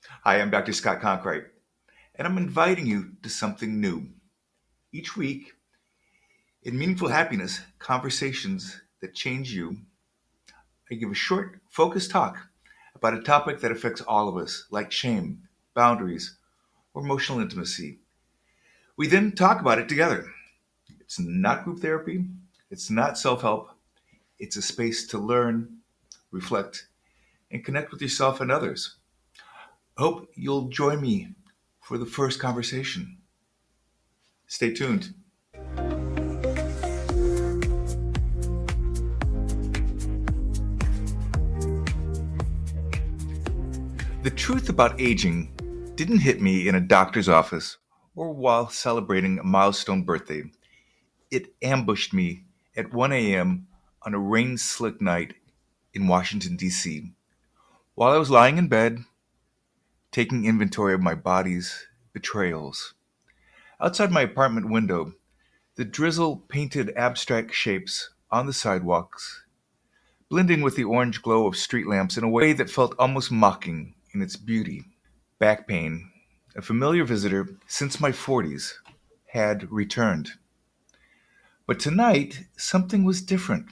Hi, I'm Dr. Scott Conkright, and I'm inviting you to something new. Each week, in Meaningful Happiness Conversations That Change You, I give a short, focused talk about a topic that affects all of us, like shame, boundaries, or emotional intimacy. We then talk about it together. It's not group therapy, it's not self help, it's a space to learn, reflect, and connect with yourself and others. I hope you'll join me for the first conversation. Stay tuned. The truth about aging didn't hit me in a doctor's office or while celebrating a milestone birthday. It ambushed me at 1 a.m. on a rain slick night in Washington, D.C. While I was lying in bed, taking inventory of my body's betrayals. Outside my apartment window, the drizzle painted abstract shapes on the sidewalks, blending with the orange glow of street lamps in a way that felt almost mocking in its beauty. Back pain, a familiar visitor since my 40s, had returned. But tonight, something was different.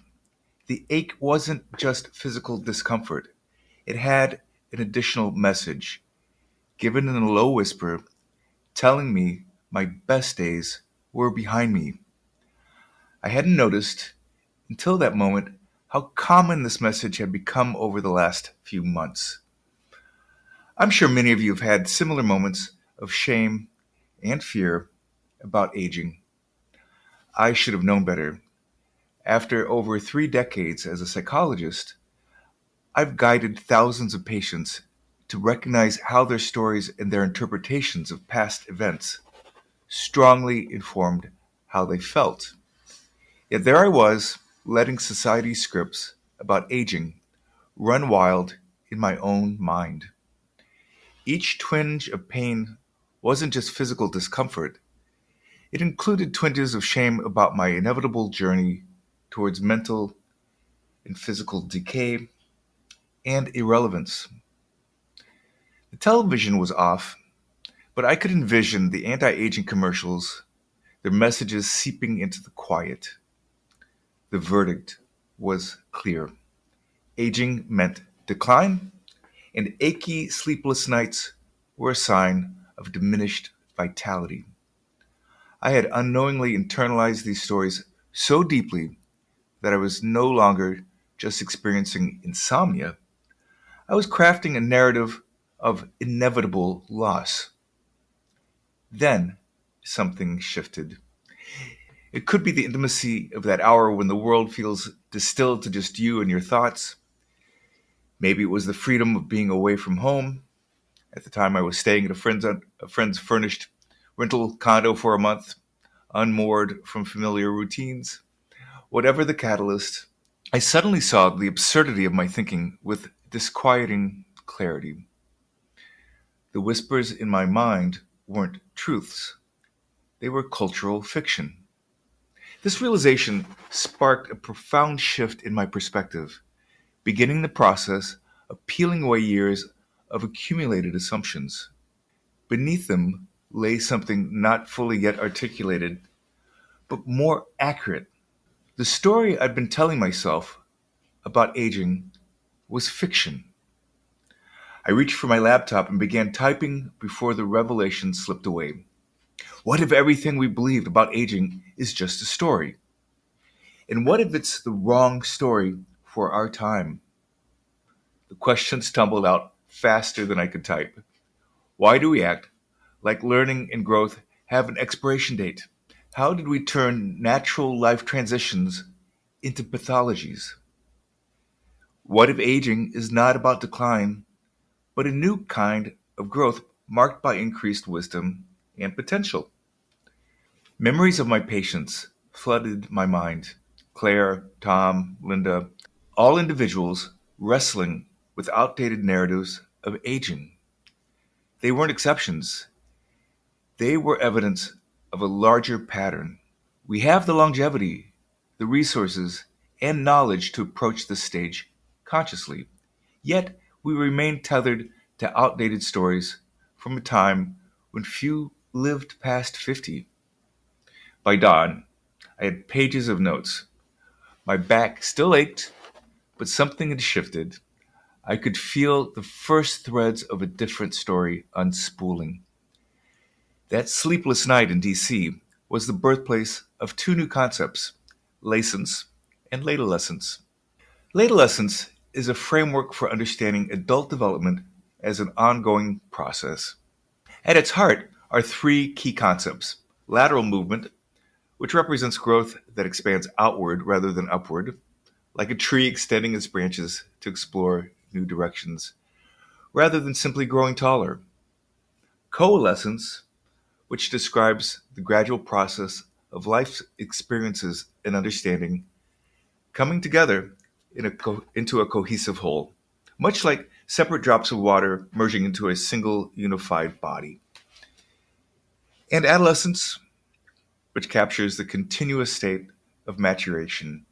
The ache wasn't just physical discomfort, it had an additional message, given in a low whisper, telling me my best days were behind me. I hadn't noticed, until that moment, how common this message had become over the last few months. I'm sure many of you have had similar moments of shame and fear about aging. I should have known better. After over 3 decades as a psychologist, I've guided thousands of patients to recognize how their stories and their interpretations of past events strongly informed how they felt. Yet there I was, letting society's scripts about aging run wild in my own mind. Each twinge of pain wasn't just physical discomfort, it included twinges of shame about my inevitable journey towards mental and physical decay and irrelevance. The television was off, but I could envision the anti aging commercials, their messages seeping into the quiet. The verdict was clear. Aging meant decline, and achy, sleepless nights were a sign of diminished vitality. I had unknowingly internalized these stories so deeply that I was no longer just experiencing insomnia, I was crafting a narrative of inevitable loss. Then something shifted. It could be the intimacy of that hour when the world feels distilled to just you and your thoughts. Maybe it was the freedom of being away from home. At the time, I was staying at a friend's furnished rental condo for a month, unmoored from familiar routines. Whatever the catalyst, I suddenly saw the absurdity of my thinking with disquieting clarity. The whispers in my mind weren't truths, they were cultural fiction. This realization sparked a profound shift in my perspective, beginning the process of peeling away years of accumulated assumptions. Beneath them lay something not fully yet articulated, but more accurate. The story I'd been telling myself about aging was fiction. I reached for my laptop and began typing before the revelation slipped away. What if everything we believed about aging is just a story? And what if it's the wrong story for our time? The questions tumbled out faster than I could type. Why do we act like learning and growth have an expiration date? How did we turn natural life transitions into pathologies? What if aging is not about decline, but a new kind of growth marked by increased wisdom and potential? Memories of my patients flooded my mind. Claire, Tom, Linda, all individuals wrestling with outdated narratives of aging. They weren't exceptions, they were evidence of a larger pattern. We have the longevity, the resources, and knowledge to approach this stage consciously, yet we remain tethered to outdated stories from a time when few lived past 50. By dawn, I had pages of notes. My back still ached, but something had shifted. I could feel the first threads of a different story unspooling. That sleepless night in DC was the birthplace of two new concepts: lacence and latalescence. Latalescence is a framework for understanding adult development as an ongoing process. At its heart are three key concepts: lateral movement, which represents growth that expands outward rather than upward, like a tree extending its branches to explore new directions, rather than simply growing taller. Coalescence, which describes the gradual process of life's experiences and understanding coming together into a cohesive whole, much like separate drops of water merging into a single unified body. And adolescence, which captures the continuous state of maturation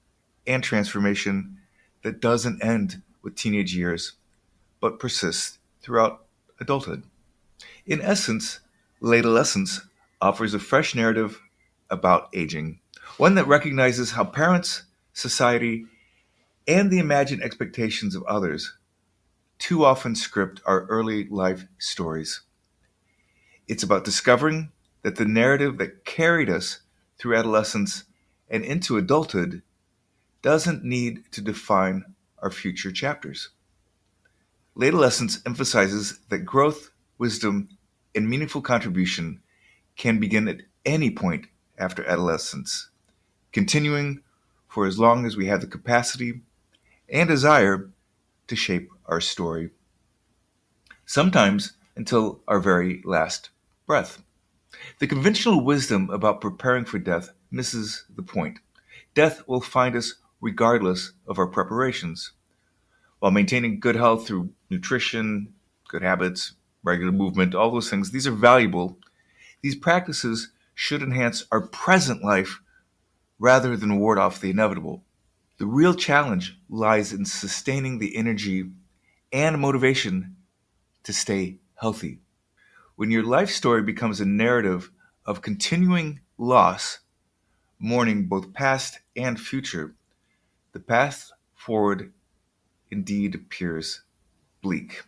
and transformation that doesn't end with teenage years but persists throughout adulthood. In essence, Latalescence offers a fresh narrative about aging, one that recognizes how parents, society, and the imagined expectations of others too often script our early life stories. It's about discovering that the narrative that carried us through adolescence and into adulthood doesn't need to define our future chapters. Adolescence emphasizes that growth, wisdom, and meaningful contribution can begin at any point after adolescence, continuing for as long as we have the capacity and desire to shape our story, sometimes until our very last breath. The conventional wisdom about preparing for death misses the point. Death will find us regardless of our preparations. While maintaining good health through nutrition, good habits, regular movement, all those things, these are valuable. These practices should enhance our present life rather than ward off the inevitable. The real challenge lies in sustaining the energy and motivation to stay healthy. When your life story becomes a narrative of continuing loss, mourning both past and future, the path forward indeed appears bleak.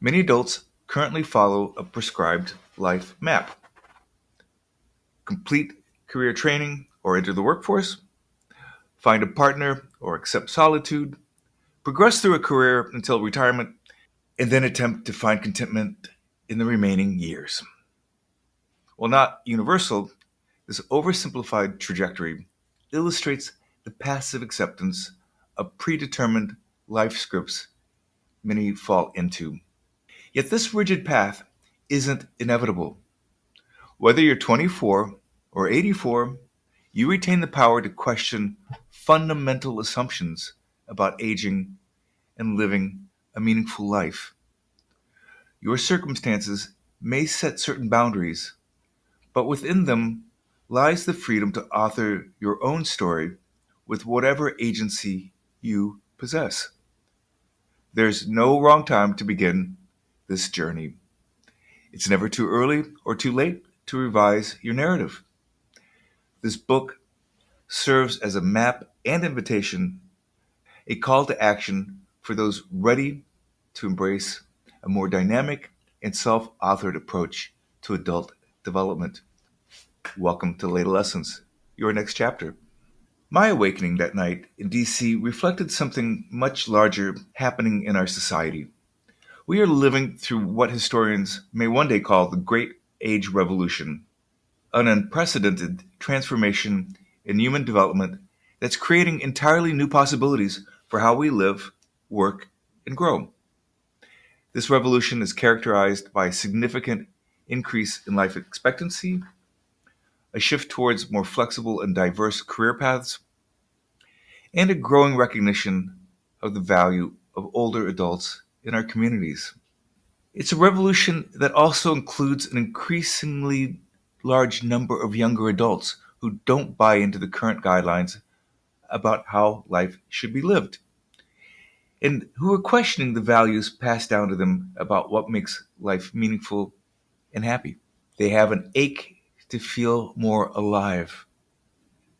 Many adults currently follow a prescribed life map: complete career training or enter the workforce, find a partner or accept solitude, progress through a career until retirement, and then attempt to find contentment in the remaining years. While not universal, this oversimplified trajectory illustrates the passive acceptance of predetermined life scripts many fall into. Yet this rigid path isn't inevitable. Whether you're 24 or 84, you retain the power to question fundamental assumptions about aging and living a meaningful life. Your circumstances may set certain boundaries, but within them lies the freedom to author your own story with whatever agency you possess. There's no wrong time to begin this journey. It's never too early or too late to revise your narrative. This book serves as a map and invitation, a call to action for those ready to embrace a more dynamic and self authored approach to adult development. Welcome to Latalescence, your next chapter. My awakening that night in DC reflected something much larger happening in our society. We are living through what historians may one day call the Great Age Revolution, an unprecedented transformation in human development that's creating entirely new possibilities for how we live, work, and grow. This revolution is characterized by a significant increase in life expectancy, a shift towards more flexible and diverse career paths, and a growing recognition of the value of older adults in our communities. It's a revolution that also includes an increasingly large number of younger adults who don't buy into the current guidelines about how life should be lived. and who are questioning the values passed down to them about what makes life meaningful and happy. They have an ache to feel more alive.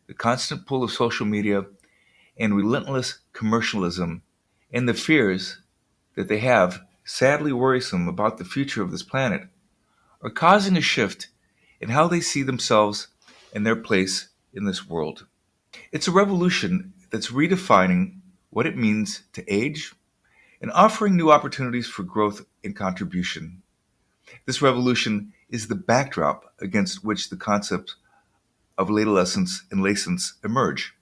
The constant pull of social media and relentless commercialism and the fears that they have, sadly worrisome about the future of this planet, are causing a shift in how they see themselves and their place in this world. It's a revolution that's redefining what it means to age and offering new opportunities for growth and contribution. This revolution is the backdrop against which the concepts of latalescence and lacence emerge,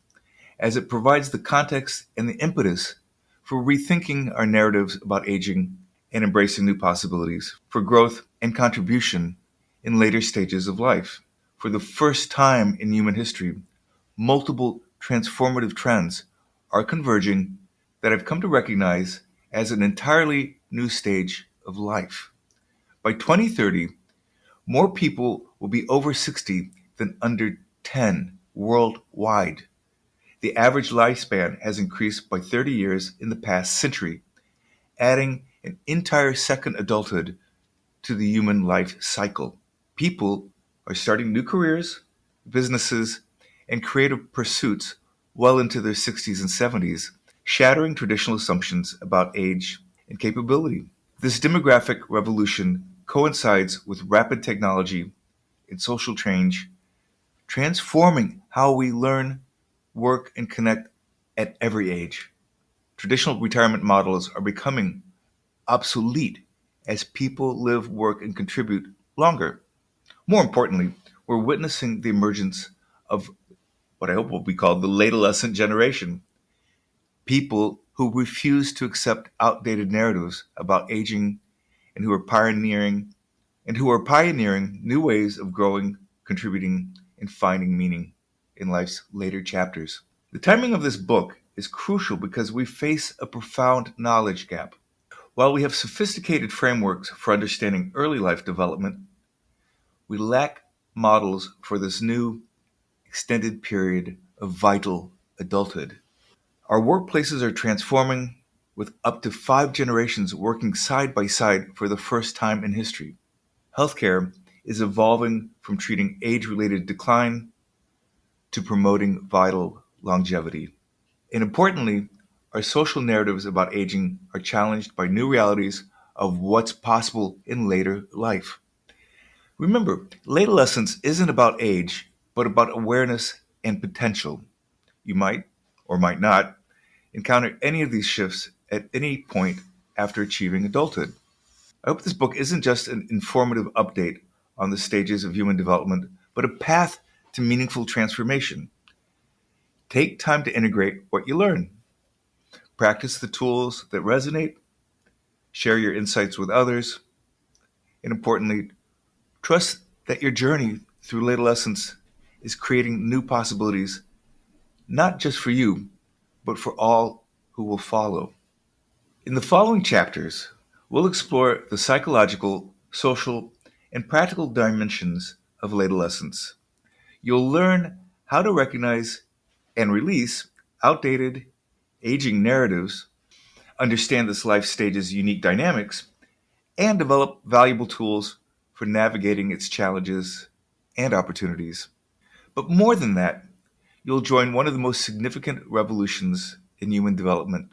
as it provides the context and the impetus for rethinking our narratives about aging and embracing new possibilities for growth and contribution in later stages of life. For the first time in human history, multiple transformative trends are converging that I've come to recognize as an entirely new stage of life. By 2030, more people will be over 60 than under 10 worldwide. The average lifespan has increased by 30 years in the past century, adding an entire second adulthood to the human life cycle. People are starting new careers, businesses, and creative pursuits well into their 60s and 70s, shattering traditional assumptions about age and capability. This demographic revolution coincides with rapid technology and social change, transforming how we learn, work, and connect at every age. Traditional retirement models are becoming obsolete as people live, work, and contribute longer. More importantly, we're witnessing the emergence of what I hope will be called the Latalescent generation, people who refuse to accept outdated narratives about aging and who are pioneering new ways of growing, contributing, and finding meaning in life's later chapters. The timing of this book is crucial because we face a profound knowledge gap. While we have sophisticated frameworks for understanding early life development, we lack models for this new, extended period of vital adulthood. Our workplaces are transforming with up to 5 generations working side by side for the first time in history. Healthcare is evolving from treating age related decline to promoting vital longevity. And importantly, our social narratives about aging are challenged by new realities of what's possible in later life. Remember, adolescence isn't about age, but about awareness and potential. You might, or might not, encounter any of these shifts at any point after achieving adulthood. I hope this book isn't just an informative update on the stages of human development, but a path to meaningful transformation. Take time to integrate what you learn. Practice the tools that resonate, share your insights with others, and importantly, trust that your journey through adolescence is creating new possibilities, not just for you, but for all who will follow. In the following chapters, we'll explore the psychological, social, and practical dimensions of adolescence. You'll learn how to recognize and release outdated, aging narratives, understand this life stage's unique dynamics, and develop valuable tools for navigating its challenges and opportunities. But more than that, you'll join one of the most significant revolutions in human development,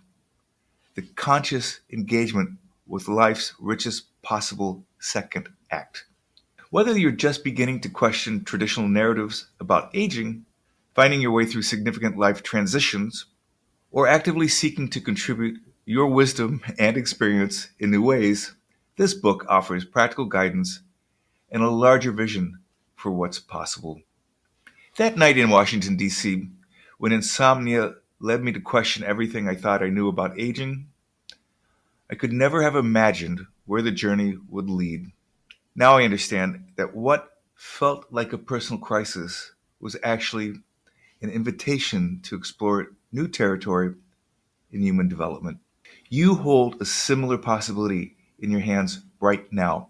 the conscious engagement with life's richest possible second act. Whether you're just beginning to question traditional narratives about aging, finding your way through significant life transitions, or actively seeking to contribute your wisdom and experience in new ways, this book offers practical guidance and a larger vision for what's possible. That night in Washington, D.C., when insomnia led me to question everything I thought I knew about aging, I could never have imagined where the journey would lead. Now I understand that what felt like a personal crisis was actually an invitation to explore new territory in human development. You hold a similar possibility in your hands right now,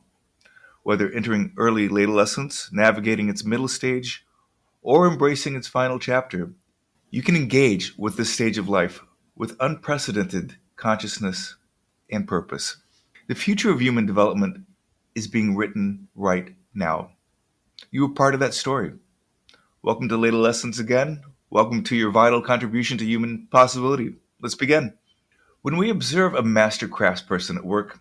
whether entering early adolescence, navigating its middle stage, or embracing its final chapter. You can engage with this stage of life with unprecedented consciousness, and purpose. The future of human development is being written right now. You were part of that story. Welcome to Latalescence again. Welcome to your vital contribution to human possibility. Let's begin. When we observe a master craftsperson at work,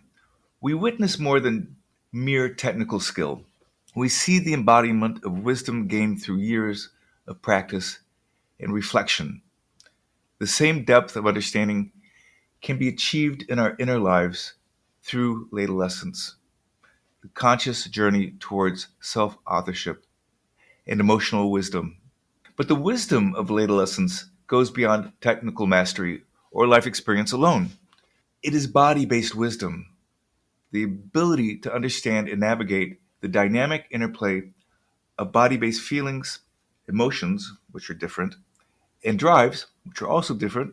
we witness more than mere technical skill. We see the embodiment of wisdom gained through years of practice and reflection. The same depth of understanding can be achieved in our inner lives through Latalescence, the conscious journey towards self authorship and emotional wisdom. But the wisdom of Latalescence goes beyond technical mastery or life experience alone. It is body based wisdom, the ability to understand and navigate the dynamic interplay of body based feelings, emotions, which are different, and drives, which are also different.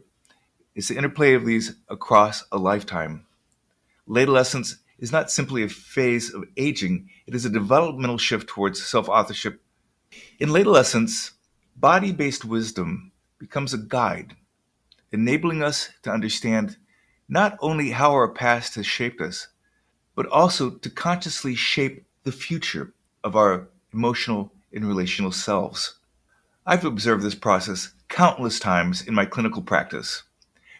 It's the interplay of these across a lifetime. Latalescence is not simply a phase of aging, it is a developmental shift towards self authorship. In Latalescence, body based wisdom becomes a guide, enabling us to understand not only how our past has shaped us, but also to consciously shape the future of our emotional and relational selves. I've observed this process countless times in my clinical practice.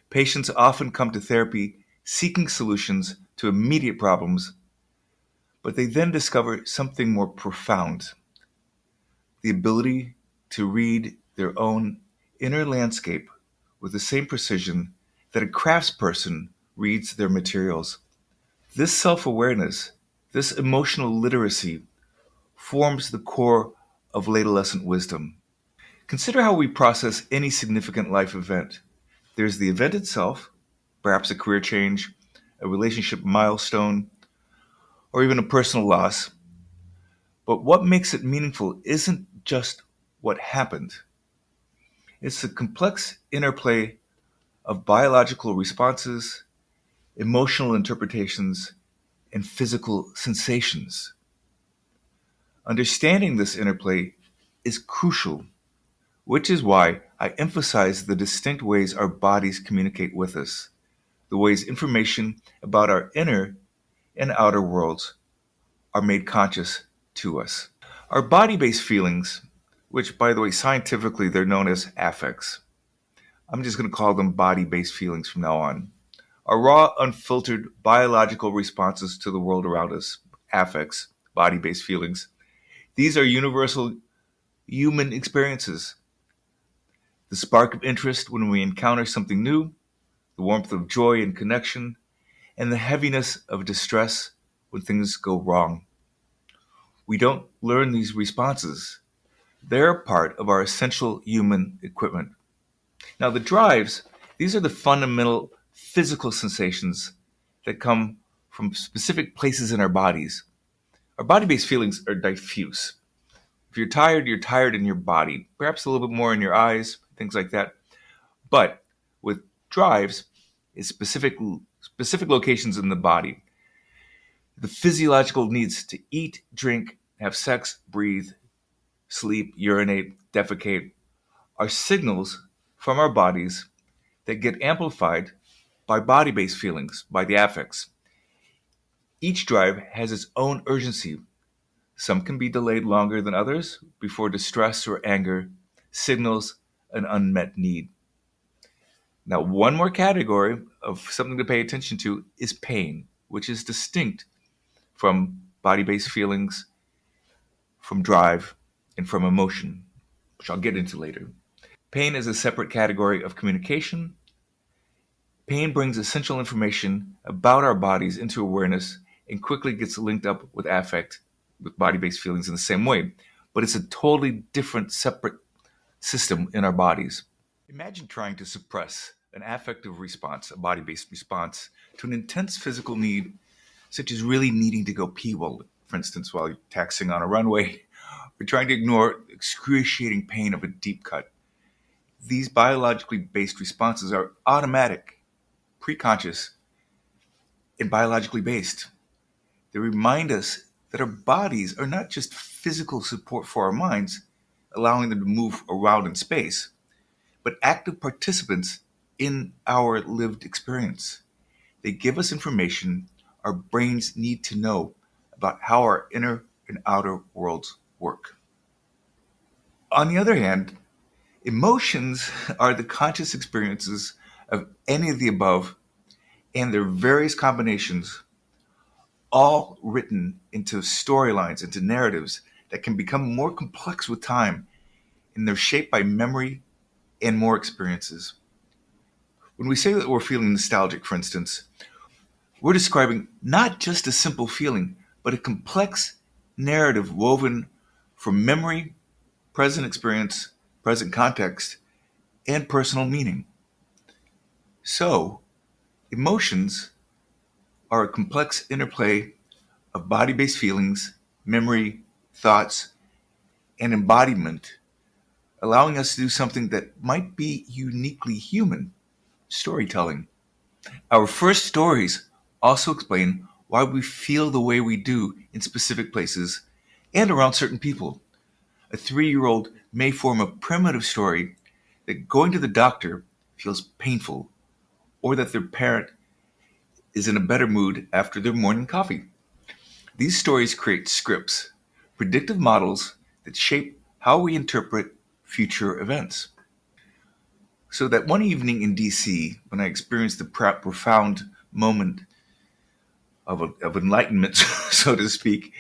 Patients often come to therapy seeking solutions to immediate problems, but they then discover something more profound: the ability to read their own inner landscape with the same precision that a craftsperson reads their materials. This self awareness, this emotional literacy, forms the core of Latalescent wisdom. Consider how we process any significant life event. There's the event itself, perhaps a career change, a relationship milestone, or even a personal loss. But what makes it meaningful isn't just what happened, it's the complex interplay of biological responses, emotional interpretations, and physical sensations. Understanding this interplay is crucial, which is why I emphasize the distinct ways our bodies communicate with us, the ways information about our inner and outer worlds are made conscious to us. Our body based feelings, which by the way, scientifically they're known as affects, I'm just going to call them body based feelings from now on, are raw, unfiltered biological responses to the world around us. Affects, body based feelings. These are universal human experiences. The spark of interest when we encounter something new, the warmth of joy and connection, and the heaviness of distress when things go wrong. We don't learn these responses. They're part of our essential human equipment. Now, the drives, these are the fundamental physical sensations that come from specific places in our bodies. Our body based feelings are diffuse. If you're tired in your body, perhaps a little bit more in your eyes, things like that. But with drives, it's specific locations in the body. The physiological needs to eat, drink, have sex, breathe, sleep, urinate, defecate are signals from our bodies that get amplified by body based feelings, by the affects. Each drive has its own urgency. Some can be delayed longer than others before distress or anger signals an unmet need. Now, one more category of something to pay attention to is pain, which is distinct from body based feelings, from drive, and from emotion, which I'll get into later. Pain is a separate category of communication. Pain brings essential information about our bodies into awareness and quickly gets linked up with affect, with body based feelings in the same way. But it's a totally different, separate system in our bodies. Imagine trying to suppress an affective response, a body based response, to an intense physical need, such as really needing to go pee, while, for instance, while you're taxiing on a runway, or trying to ignore excruciating pain of a deep cut. These biologically based responses are automatic, preconscious, and biologically based. They remind us that our bodies are not just physical support for our minds, allowing them to move around in space, but active participants in our lived experience. They give us information our brains need to know about how our inner and outer worlds work. On the other hand, emotions are the conscious experiences of any of the above and their various combinations, all written into storylines, into narratives that can become more complex with time, and they're shaped by memory and more experiences. When we say that we're feeling nostalgic, for instance, we're describing not just a simple feeling, but a complex narrative woven from memory, present experience, present context, and personal meaning. So, emotions are a complex interplay of body based feelings, memory, thoughts, and embodiment, allowing us to do something that might be uniquely human: storytelling. Our first stories also explain why we feel the way we do in specific places and around certain people. A 3-year-old may form a primitive story that going to the doctor feels painful, or that their parent is in a better mood after their morning coffee. These stories create scripts, predictive models that shape how we interpret future events. So that one evening in DC, when I experienced the profound moment of enlightenment, so to speak,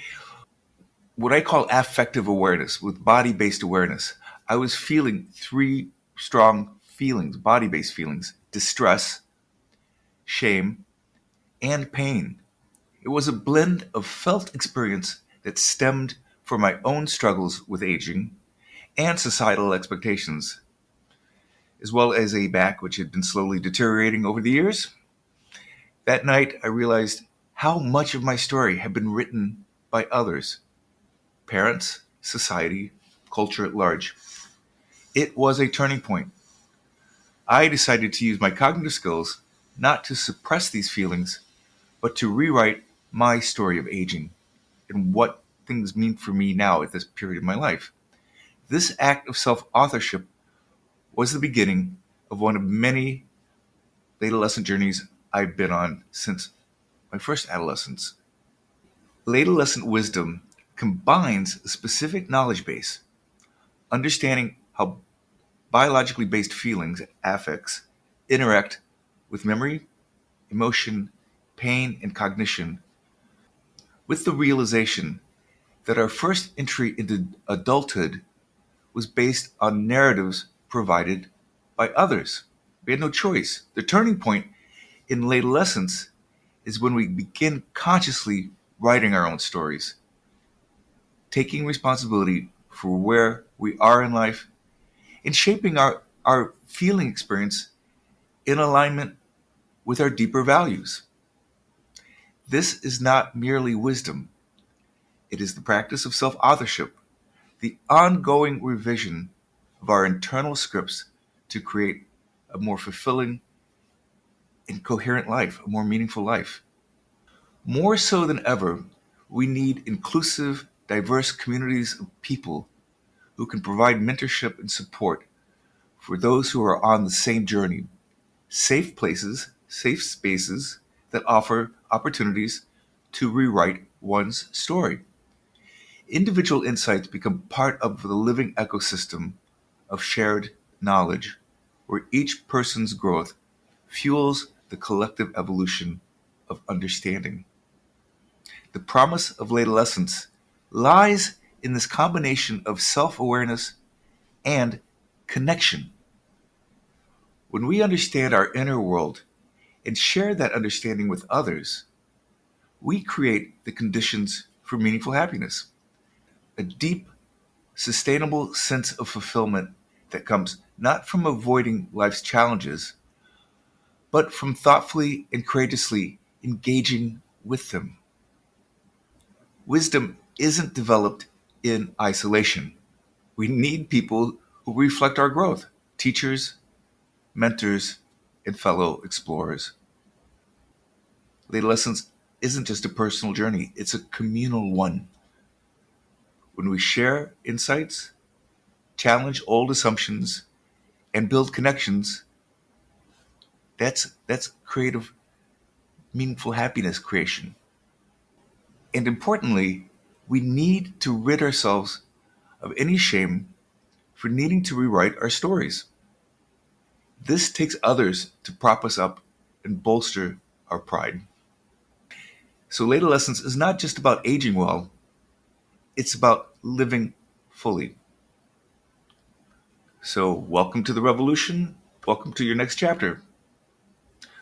what I call affective awareness, with body based awareness, I was feeling three strong feelings, body based feelings: distress, shame, and pain. It was a blend of felt experience that stemmed from my own struggles with aging and societal expectations, as well as a back which had been slowly deteriorating over the years. That night, I realized how much of my story had been written by others: parents, society, culture at large. It was a turning point. I decided to use my cognitive skills not to suppress these feelings, but to rewrite my story of aging and what things mean for me now at this period of my life. This act of self authorship was the beginning of one of many adolescent journeys I've been on since my first adolescence. Adolescent wisdom combines a specific knowledge base, understanding how biologically based feelings, affects, interact with memory, emotion, pain, and cognition, with the realization that our first entry into adulthood was based on narratives provided by others. We had no choice. The turning point in late adolescence is when we begin consciously writing our own stories, taking responsibility for where we are in life, and shaping our feeling experience in alignment with our deeper values. This is not merely wisdom, it is the practice of self authorship, the ongoing revision of our internal scripts to create a more fulfilling and coherent life, a more meaningful life. More so than ever, we need inclusive, diverse communities of people who can provide mentorship and support for those who are on the same journey. Safe places, safe spaces that offer opportunities to rewrite one's story. Individual insights become part of the living ecosystem of shared knowledge, where each person's growth fuels the collective evolution of understanding. The promise of late adolescence lies in this combination of self awareness and connection. When we understand our inner world and share that understanding with others, we create the conditions for meaningful happiness, a deep, sustainable sense of fulfillment that comes not from avoiding life's challenges, but from thoughtfully and courageously engaging with them. Wisdom isn't developed in isolation. We need people who reflect our growth: teachers, mentors, and fellow explorers. Adolescence isn't just a personal journey, it's a communal one. When we share insights, challenge old assumptions, and build connections, That's creative, meaningful happiness creation. And importantly, we need to rid ourselves of any shame for needing to rewrite our stories. This takes others to prop us up and bolster our pride. So, Latalescence is not just about aging well, it's about living fully. So, welcome to the revolution. Welcome to your next chapter.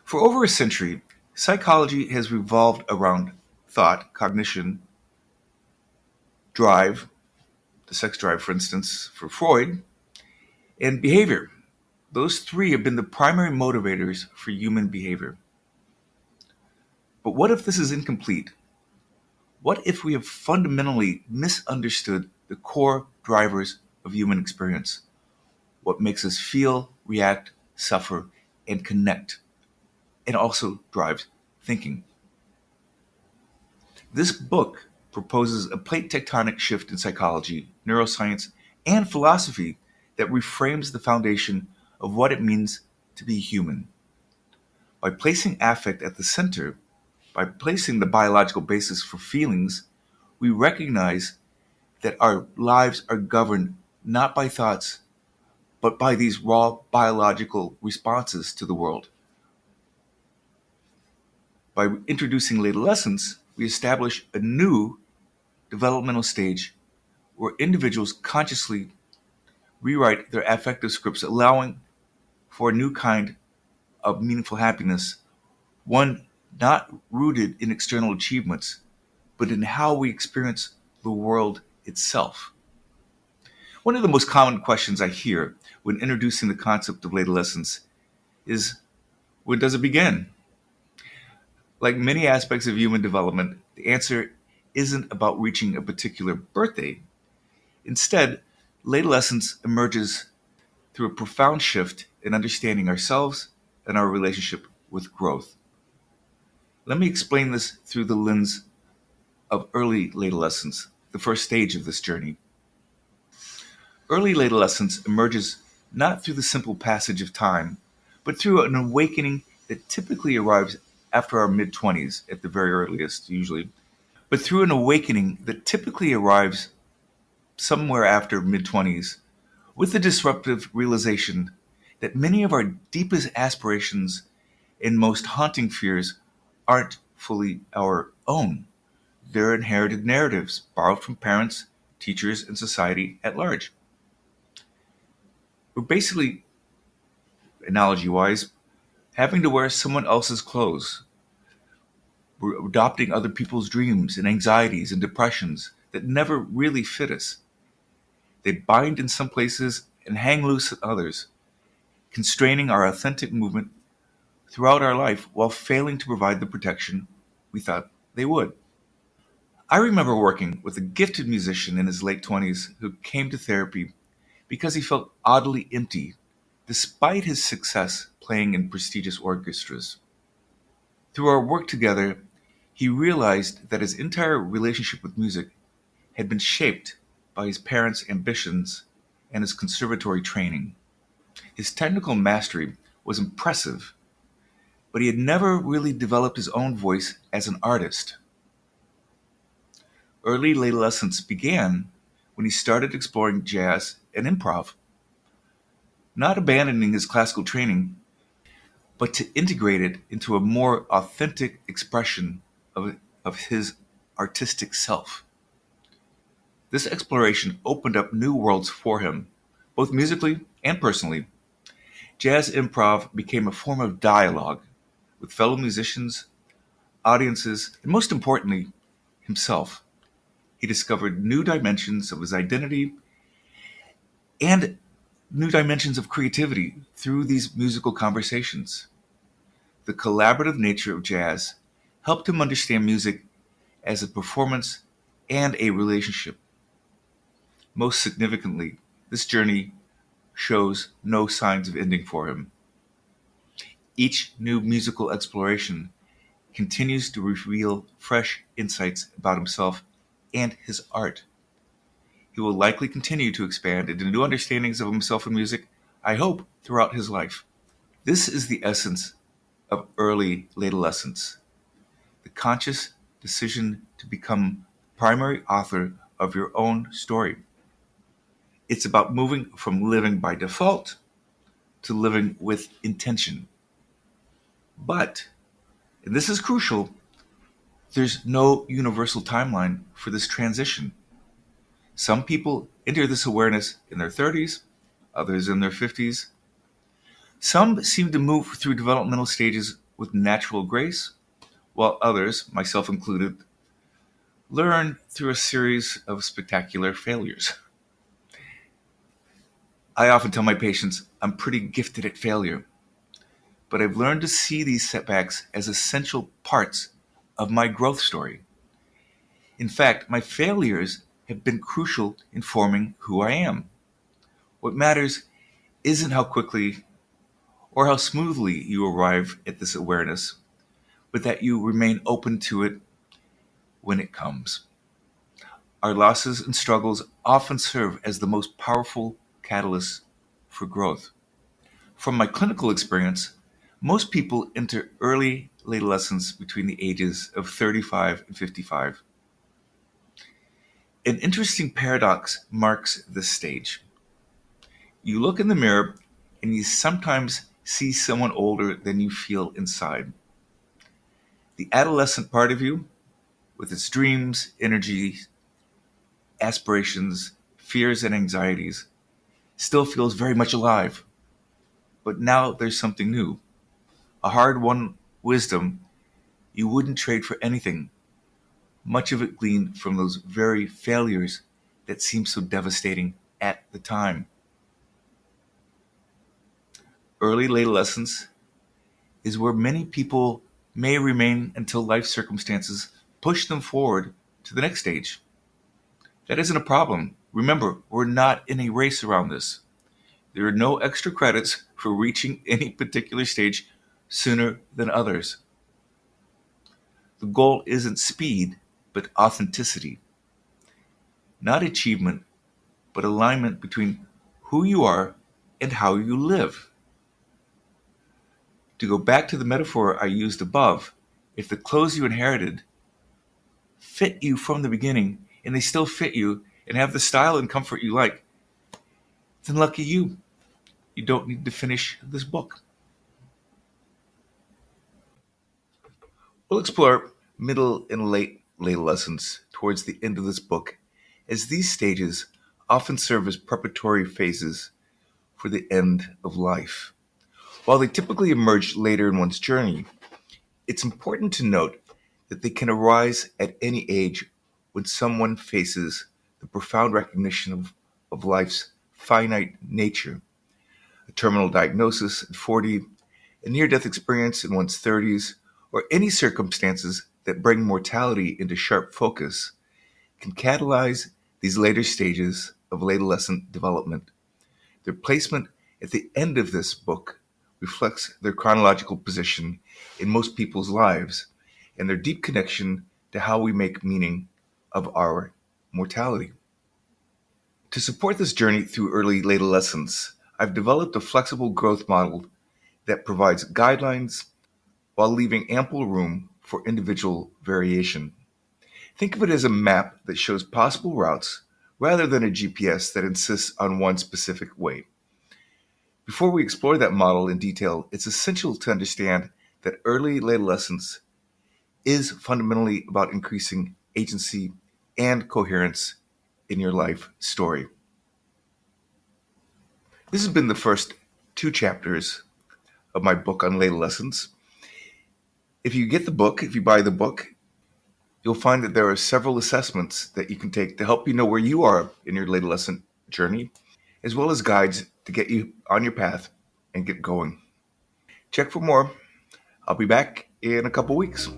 For over a century, psychology has revolved around thought, cognition, drive, the sex drive, for instance, for Freud, and behavior. Those three have been the primary motivators for human behavior. But what if this is incomplete? What if we have fundamentally misunderstood the core drivers of human experience? What makes us feel, react, suffer, and connect, and also drives thinking? This book proposes a plate tectonic shift in psychology, neuroscience, and philosophy that reframes the foundation of what it means to be human. By placing affect at the center, by placing the biological basis for feelings, we recognize that our lives are governed not by thoughts, but by these raw biological responses to the world. By introducing Latalescence, we establish a new developmental stage where individuals consciously rewrite their affective scripts, allowing for a new kind of meaningful happiness, one not rooted in external achievements, but in how we experience the world itself. One of the most common questions I hear when introducing the concept of Latalescence is, when does it begin? Like many aspects of human development, the answer isn't about reaching a particular birthday. Instead, Latalescence emerges through a profound shift in understanding ourselves and our relationship with growth. Let me explain this through the lens of early Latalescence, the first stage of this journey. Early Latalescence emerges not through the simple passage of time, but through an awakening that typically arrives after our mid 20s, at the very earliest, usually, but through an awakening that typically arrives somewhere after mid 20s, with the disruptive realization that many of our deepest aspirations and most haunting fears aren't fully our own. They're inherited narratives borrowed from parents, teachers, and society at large. We're basically, analogy wise, having to wear someone else's clothes. We're adopting other people's dreams and anxieties and depressions that never really fit us. They bind in some places and hang loose in others, constraining our authentic movement throughout our life while failing to provide the protection we thought they would. I remember working with a gifted musician in his late 20s who came to therapy because he felt oddly empty despite his success playing in prestigious orchestras. Through our work together, he realized that his entire relationship with music had been shaped by his parents' ambitions and his conservatory training. His technical mastery was impressive, but he had never really developed his own voice as an artist. Early Latalescence began when he started exploring jazz and improv, not abandoning his classical training, but to integrate it into a more authentic expression of his artistic self. This exploration opened up new worlds for him, both musically and personally. Jazz improv became a form of dialogue with fellow musicians, audiences, and most importantly, himself. He discovered new dimensions of his identity and new dimensions of creativity through these musical conversations. The collaborative nature of jazz helped him understand music as a performance and a relationship. Most significantly, this journey shows no signs of ending for him. Each new musical exploration continues to reveal fresh insights about himself and his art. He will likely continue to expand into new understandings of himself and music, I hope, throughout his life. This is the essence of early Latalescence, the conscious decision to become primary author of your own story. It's about moving from living by default to living with intention. But, and this is crucial, there's no universal timeline for this transition. Some people enter this awareness in their 30s, others in their 50s. Some seem to move through developmental stages with natural grace, while others, myself included, learn through a series of spectacular failures. I often tell my patients I'm pretty gifted at failure, but I've learned to see these setbacks as essential parts of my growth story. In fact, my failures have been crucial in forming who I am. What matters isn't how quickly or how smoothly you arrive at this awareness, but that you remain open to it when it comes. Our losses and struggles often serve as the most powerful catalysts for growth. From my clinical experience, most people enter early adolescence between the ages of 35 and 55. An interesting paradox marks this stage. You look in the mirror and you sometimes see someone older than you feel inside. The adolescent part of you, with its dreams, energy, aspirations, fears, and anxieties, still feels very much alive. But now there's something new, a hard won wisdom you wouldn't trade for anything, much of it gleaned from those very failures that seemed so devastating at the time. Early adolescence is where many people may remain until life circumstances push them forward to the next stage. That isn't a problem. Remember, we're not in a race around this. There are no extra credits for reaching any particular stage sooner than others. The goal isn't speed, but authenticity. Not achievement, but alignment between who you are and how you live. To go back to the metaphor I used above, if the clothes you inherited fit you from the beginning and they still fit you and have the style and comfort you like, then lucky you. You don't need to finish this book. We'll explore middle and late lessons towards the end of this book, as these stages often serve as preparatory phases for the end of life. While they typically emerge later in one's journey, it's important to note that they can arise at any age when someone faces the profound recognition of life's finite nature. A terminal diagnosis at 40, a near death experience in one's 30s, or any circumstances that bring mortality into sharp focus can catalyze these later stages of adolescent development. Their placement at the end of this book reflects their chronological position in most people's lives and their deep connection to how we make meaning of our mortality. To support this journey through early adolescence, I've developed a flexible growth model that provides guidelines while leaving ample room for individual variation. Think of it as a map that shows possible routes rather than a GPS that insists on one specific way. Before we explore that model in detail, it's essential to understand that early adolescence is fundamentally about increasing agency and coherence in your life story. This has been the first two chapters of my book on adolescence. If you get the book, if you buy the book, you'll find that there are several assessments that you can take to help you know where you are in your adolescent journey, as well as guides to get you on your path and get going. Check for more. I'll be back in a couple weeks.